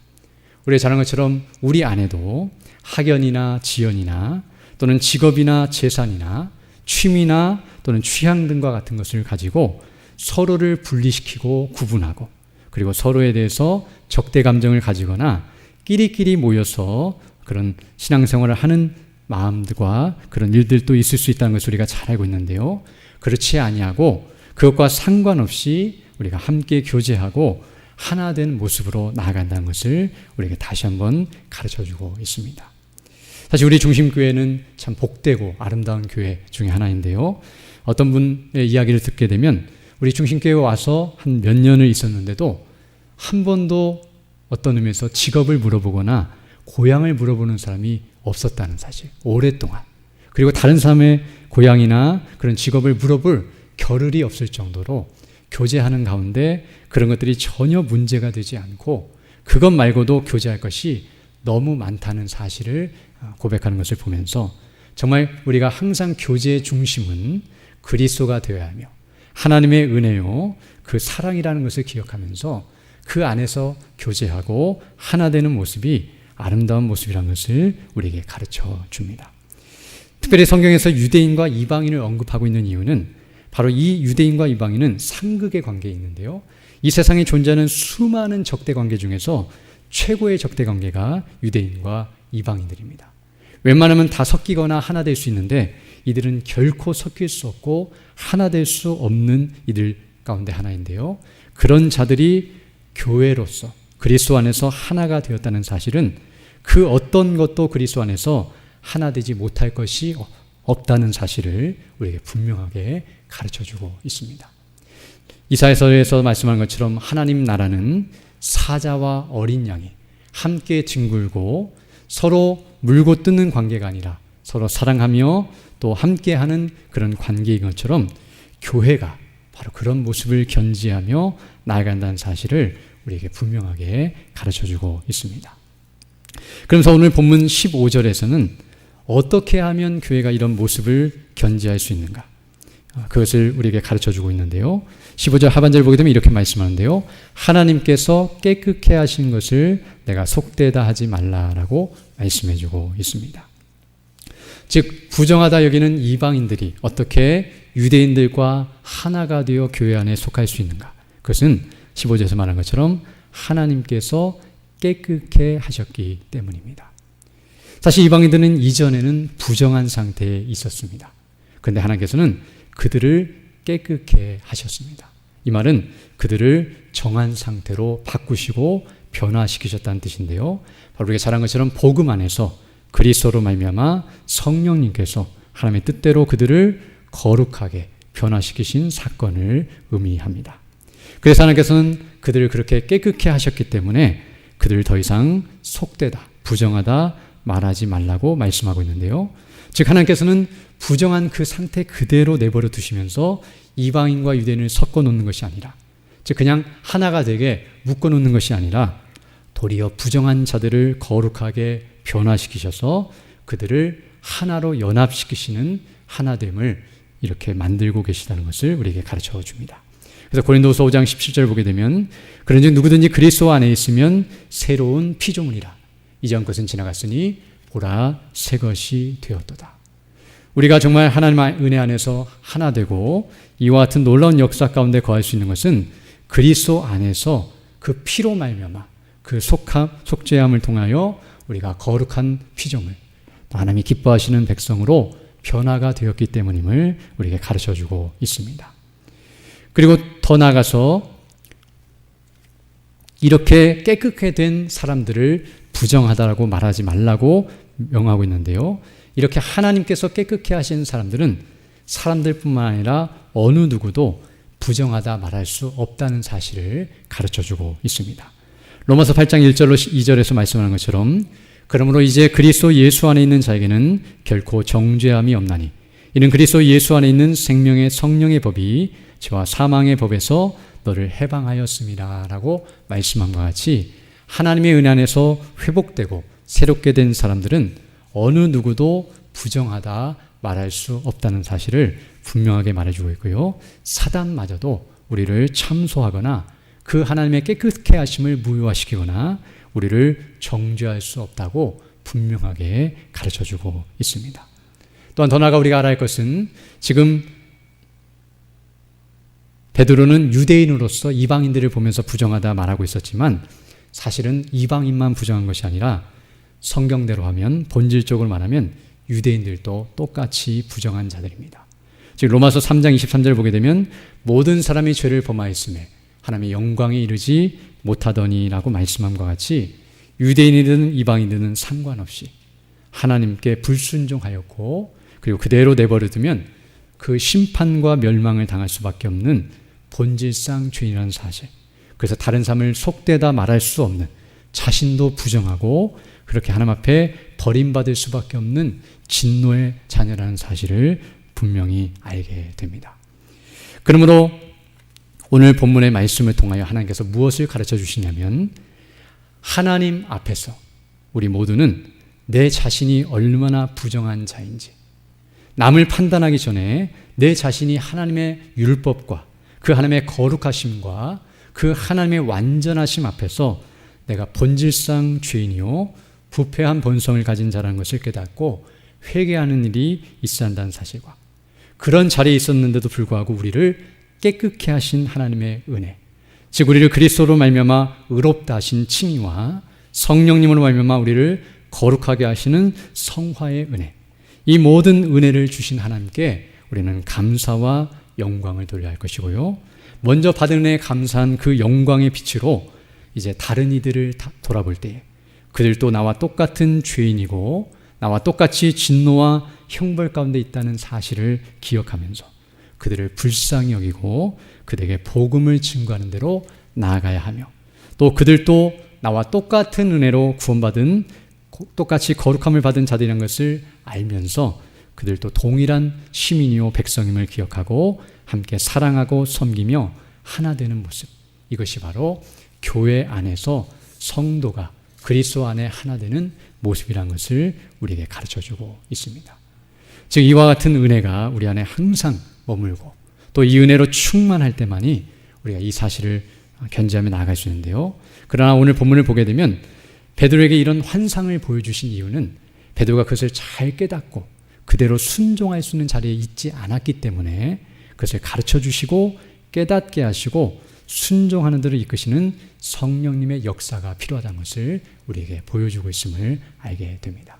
우리가 잘 아는 것처럼 우리 안에도 학연이나 지연이나 또는 직업이나 재산이나 취미나 또는 취향 등과 같은 것을 가지고 서로를 분리시키고 구분하고 그리고 서로에 대해서 적대 감정을 가지거나 끼리끼리 모여서 그런 신앙생활을 하는 마음들과 그런 일들도 있을 수 있다는 것을 우리가 잘 알고 있는데요. 그렇지 아니하고 그것과 상관없이 우리가 함께 교제하고 하나 된 모습으로 나아간다는 것을 우리에게 다시 한번 가르쳐주고 있습니다. 사실 우리 중심교회는 참 복되고 아름다운 교회 중에 하나인데요. 어떤 분의 이야기를 듣게 되면 우리 중심교회에 와서 한 몇 년을 있었는데도 한 번도 어떤 의미에서 직업을 물어보거나 고향을 물어보는 사람이 없었다는 사실, 오랫동안. 그리고 다른 사람의 고향이나 그런 직업을 물어볼 겨를이 없을 정도로 교제하는 가운데 그런 것들이 전혀 문제가 되지 않고 그것 말고도 교제할 것이 너무 많다는 사실을 고백하는 것을 보면서 정말 우리가 항상 교제의 중심은 그리스도가 되어야 하며 하나님의 은혜요 그 사랑이라는 것을 기억하면서 그 안에서 교제하고 하나 되는 모습이 아름다운 모습이라는 것을 우리에게 가르쳐 줍니다. 특별히 성경에서 유대인과 이방인을 언급하고 있는 이유는 바로 이 유대인과 이방인은 상극의 관계에 있는데요. 이 세상에 존재하는 수많은 적대 관계 중에서 최고의 적대 관계가 유대인과 이방인들입니다. 웬만하면 다 섞이거나 하나 될 수 있는데 이들은 결코 섞일 수 없고 하나 될 수 없는 이들 가운데 하나인데요. 그런 자들이 교회로서 그리스도 안에서 하나가 되었다는 사실은 그 어떤 것도 그리스도 안에서 하나 되지 못할 것이 없다는 사실을 우리에게 분명하게 가르쳐주고 있습니다. 이사야서에서 말씀한 것처럼 하나님 나라는 사자와 어린 양이 함께 뒹굴고 서로 물고 뜯는 관계가 아니라 서로 사랑하며 또 함께하는 그런 관계인 것처럼 교회가 바로 그런 모습을 견지하며 나아간다는 사실을 우리에게 분명하게 가르쳐주고 있습니다. 그러면서 오늘 본문 15절에서는 어떻게 하면 교회가 이런 모습을 견지할 수 있는가? 그것을 우리에게 가르쳐주고 있는데요. 15절 하반절을 보게 되면 이렇게 말씀하는데요. 하나님께서 깨끗게 하신 것을 내가 속되다 하지 말라라고 말씀해주고 있습니다. 즉 부정하다 여기는 이방인들이 어떻게 유대인들과 하나가 되어 교회 안에 속할 수 있는가? 그것은 15절에서 말한 것처럼 하나님께서 깨끗게 하셨기 때문입니다. 사실 이방인들은 이전에는 부정한 상태에 있었습니다. 그런데 하나님께서는 그들을 깨끗게 하셨습니다. 이 말은 그들을 정한 상태로 바꾸시고 변화시키셨다는 뜻인데요. 바로 우리가 잘 한 것처럼 복음 안에서 그리스도로 말미암아 성령님께서 하나님의 뜻대로 그들을 거룩하게 변화시키신 사건을 의미합니다. 그래서 하나님께서는 그들을 그렇게 깨끗게 하셨기 때문에 그들을 더 이상 속되다, 부정하다 말하지 말라고 말씀하고 있는데요. 즉 하나님께서는 부정한 그 상태 그대로 내버려 두시면서 이방인과 유대인을 섞어 놓는 것이 아니라 즉 그냥 하나가 되게 묶어 놓는 것이 아니라 도리어 부정한 자들을 거룩하게 변화시키셔서 그들을 하나로 연합시키시는 하나됨을 이렇게 만들고 계시다는 것을 우리에게 가르쳐 줍니다. 그래서 고린도후서 5장 17절 보게 되면 그런즉 누구든지 그리스도 안에 있으면 새로운 피조물이라 이전 것은 지나갔으니 보라 새 것이 되었도다. 우리가 정말 하나님의 은혜 안에서 하나 되고 이와 같은 놀라운 역사 가운데 거할 수 있는 것은 그리스도 안에서 그 피로 말미암아 그 속죄함을 통하여 우리가 거룩한 피조물, 하나님이 기뻐하시는 백성으로 변화가 되었기 때문임을 우리에게 가르쳐주고 있습니다. 그리고 더 나아가서 이렇게 깨끗하게 된 사람들을 부정하다라고 말하지 말라고 명하고 있는데요. 이렇게 하나님께서 깨끗게 하신 사람들은 사람들뿐만 아니라 어느 누구도 부정하다 말할 수 없다는 사실을 가르쳐주고 있습니다. 로마서 8장 1절로 2절에서 말씀하는 것처럼 그러므로 이제 그리스도 예수 안에 있는 자에게는 결코 정죄함이 없나니 이는 그리스도 예수 안에 있는 생명의 성령의 법이 죄와 사망의 법에서 너를 해방하였습니다 라고 말씀함과 같이 하나님의 은혜 안에서 회복되고 새롭게 된 사람들은 어느 누구도 부정하다 말할 수 없다는 사실을 분명하게 말해주고 있고요. 사단마저도 우리를 참소하거나 그 하나님의 깨끗게 하심을 무효화시키거나 우리를 정죄할 수 없다고 분명하게 가르쳐주고 있습니다. 또한 더 나아가 우리가 알아야 할 것은 지금 베드로는 유대인으로서 이방인들을 보면서 부정하다 말하고 있었지만 사실은 이방인만 부정한 것이 아니라 성경대로 하면 본질적으로 말하면 유대인들도 똑같이 부정한 자들입니다. 즉 로마서 3장 23절을 보게 되면 모든 사람이 죄를 범하였음에 하나님의 영광에 이르지 못하더니라고 말씀함과 같이 유대인이든 이방인이든 상관없이 하나님께 불순종하였고 그리고 그대로 내버려 두면 그 심판과 멸망을 당할 수밖에 없는 본질상 죄인이라는 사실, 그래서 다른 사람을 속되다 말할 수 없는 자신도 부정하고 그렇게 하나님 앞에 버림받을 수밖에 없는 진노의 자녀라는 사실을 분명히 알게 됩니다. 그러므로 오늘 본문의 말씀을 통하여 하나님께서 무엇을 가르쳐 주시냐면 하나님 앞에서 우리 모두는 내 자신이 얼마나 부정한 자인지, 남을 판단하기 전에 내 자신이 하나님의 율법과 그 하나님의 거룩하심과 그 하나님의 완전하심 앞에서 내가 본질상 죄인이요 부패한 본성을 가진 자라는 것을 깨닫고 회개하는 일이 있어야 한다는 사실과, 그런 자리에 있었는데도 불구하고 우리를 깨끗게 하신 하나님의 은혜, 즉 우리를 그리스도로 말미암아 의롭다 하신 칭의와 성령님으로 말미암아 우리를 거룩하게 하시는 성화의 은혜, 이 모든 은혜를 주신 하나님께 우리는 감사와 영광을 돌려야 할 것이고요, 먼저 받은 은혜에 감사한 그 영광의 빛으로 이제 다른 이들을 돌아볼 때에 그들도 나와 똑같은 죄인이고 나와 똑같이 진노와 형벌 가운데 있다는 사실을 기억하면서 그들을 불쌍히 여기고 그들에게 복음을 증거하는 대로 나아가야 하며, 또 그들도 나와 똑같은 은혜로 구원받은 똑같이 거룩함을 받은 자들이라는 것을 알면서 그들도 동일한 시민이요 백성임을 기억하고 함께 사랑하고 섬기며 하나 되는 모습, 이것이 바로 교회 안에서 성도가 그리스도 안에 하나 되는 모습이라는 것을 우리에게 가르쳐주고 있습니다. 즉 이와 같은 은혜가 우리 안에 항상 머물고 또 이 은혜로 충만할 때만이 우리가 이 사실을 견지하며 나아갈 수 있는데요, 그러나 오늘 본문을 보게 되면 베드로에게 이런 환상을 보여주신 이유는 베드로가 그것을 잘 깨닫고 그대로 순종할 수 있는 자리에 있지 않았기 때문에 그것을 가르쳐 주시고 깨닫게 하시고 순종하는 데를 이끄시는 성령님의 역사가 필요하다는 것을 우리에게 보여주고 있음을 알게 됩니다.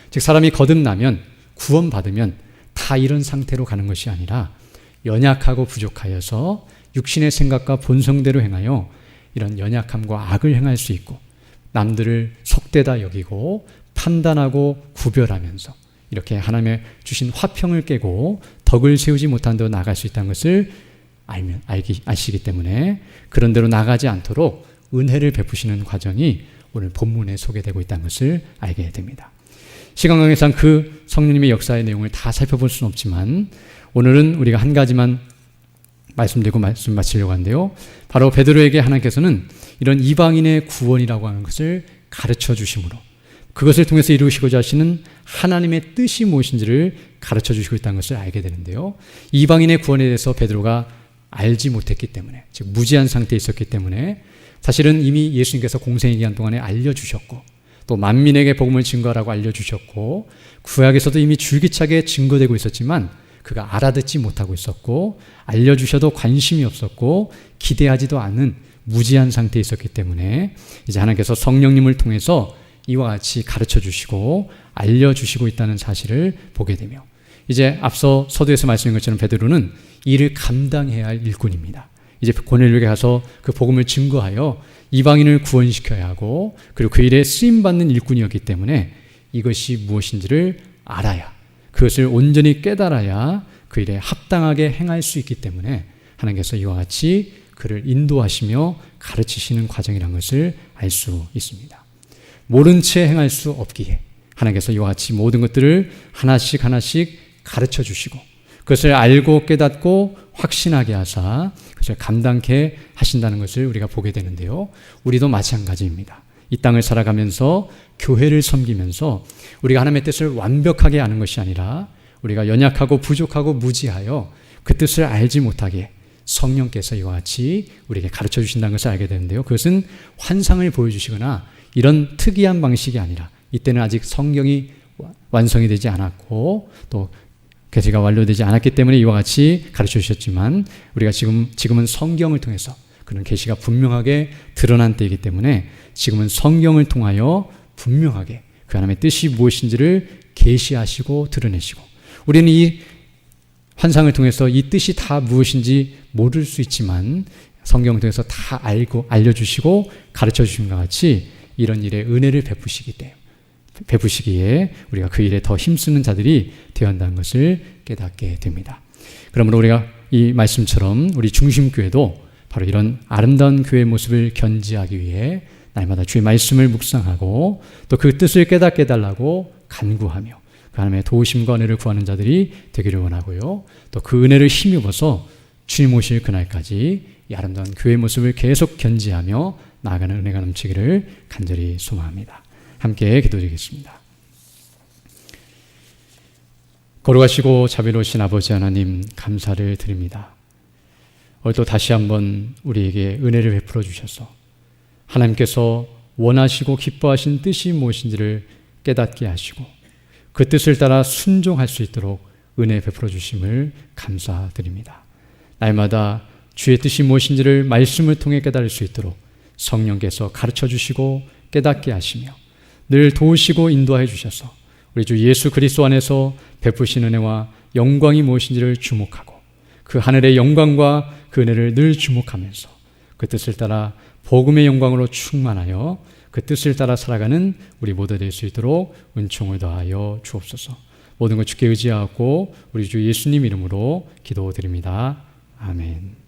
즉 사람이 거듭나면, 구원받으면 다 이런 상태로 가는 것이 아니라 연약하고 부족하여서 육신의 생각과 본성대로 행하여 이런 연약함과 악을 행할 수 있고 남들을 속되다 여기고 판단하고 구별하면서 이렇게 하나님의 주신 화평을 깨고 덕을 세우지 못한 대로 나갈 수 있다는 것을 아시기 때문에 그런 대로 나가지 않도록 은혜를 베푸시는 과정이 오늘 본문에 소개되고 있다는 것을 알게 됩니다. 시간 관계상 그 성령님의 역사의 내용을 다 살펴볼 수는 없지만 오늘은 우리가 한 가지만 말씀드리고 말씀 마치려고 하는데요, 바로 베드로에게 하나님께서는 이런 이방인의 구원이라고 하는 것을 가르쳐 주심으로 그것을 통해서 이루시고자 하시는 하나님의 뜻이 무엇인지를 가르쳐 주시고 있다는 것을 알게 되는데요, 이방인의 구원에 대해서 베드로가 알지 못했기 때문에, 즉 무지한 상태에 있었기 때문에 사실은 이미 예수님께서 공생의 기간 동안에 알려주셨고 또 만민에게 복음을 증거하라고 알려주셨고 구약에서도 이미 줄기차게 증거되고 있었지만 그가 알아듣지 못하고 있었고 알려주셔도 관심이 없었고 기대하지도 않은 무지한 상태에 있었기 때문에 이제 하나님께서 성령님을 통해서 이와 같이 가르쳐 주시고 알려주시고 있다는 사실을 보게 되며, 이제 앞서 서두에서 말씀드린 것처럼 베드로는 이를 감당해야 할 일꾼입니다. 이제 고넬료에게 가서 그 복음을 증거하여 이방인을 구원시켜야 하고 그리고 그 일에 쓰임받는 일꾼이었기 때문에 이것이 무엇인지를 알아야, 그것을 온전히 깨달아야 그 일에 합당하게 행할 수 있기 때문에 하나님께서 이와 같이 그를 인도하시며 가르치시는 과정이라는 것을 알 수 있습니다. 모른 채 행할 수 없기에 하나님께서 이와 같이 모든 것들을 하나씩 하나씩 가르쳐 주시고 그것을 알고 깨닫고 확신하게 하사 그것을 감당케 하신다는 것을 우리가 보게 되는데요, 우리도 마찬가지입니다. 이 땅을 살아가면서 교회를 섬기면서 우리가 하나님의 뜻을 완벽하게 아는 것이 아니라 우리가 연약하고 부족하고 무지하여 그 뜻을 알지 못하게 성령께서 이와 같이 우리에게 가르쳐 주신다는 것을 알게 되는데요, 그것은 환상을 보여주시거나 이런 특이한 방식이 아니라 이때는 아직 성경이 완성이 되지 않았고 또 계시가 완료되지 않았기 때문에 이와 같이 가르쳐 주셨지만 우리가 지금은 성경을 통해서 그런 계시가 분명하게 드러난 때이기 때문에 지금은 성경을 통하여 분명하게 그 하나님의 뜻이 무엇인지를 계시하시고 드러내시고, 우리는 이 환상을 통해서 이 뜻이 다 무엇인지 모를 수 있지만 성경을 통해서 다 알고 알려주시고 가르쳐 주신 것 같이 이런 일에 은혜를 베푸시기에 우리가 그 일에 더 힘쓰는 자들이 되어야 한다는 것을 깨닫게 됩니다. 그러므로 우리가 이 말씀처럼 우리 중심교회도 바로 이런 아름다운 교회의 모습을 견지하기 위해 날마다 주의 말씀을 묵상하고 또 그 뜻을 깨닫게 해달라고 간구하며 그 하나님의 도우심과 은혜를 구하는 자들이 되기를 원하고요, 또 그 은혜를 힘입어서 주님 오실 그날까지 이 아름다운 교회의 모습을 계속 견지하며 나아가는 은혜가 넘치기를 간절히 소망합니다. 함께 기도드리겠습니다. 거룩하시고 자비로우신 아버지 하나님, 감사를 드립니다. 오늘 또 다시 한번 우리에게 은혜를 베풀어 주셔서 하나님께서 원하시고 기뻐하신 뜻이 무엇인지를 깨닫게 하시고 그 뜻을 따라 순종할 수 있도록 은혜 베풀어 주심을 감사드립니다. 날마다 주의 뜻이 무엇인지를 말씀을 통해 깨달을 수 있도록 성령께서 가르쳐 주시고 깨닫게 하시며 늘 도우시고 인도해 주셔서 우리 주 예수 그리스도 안에서 베푸신 은혜와 영광이 무엇인지를 주목하고 그 하늘의 영광과 그 은혜를 늘 주목하면서 그 뜻을 따라 복음의 영광으로 충만하여 그 뜻을 따라 살아가는 우리 모두 될 수 있도록 은총을 더하여 주옵소서. 모든 것 주께 의지하고 우리 주 예수님 이름으로 기도드립니다. 아멘.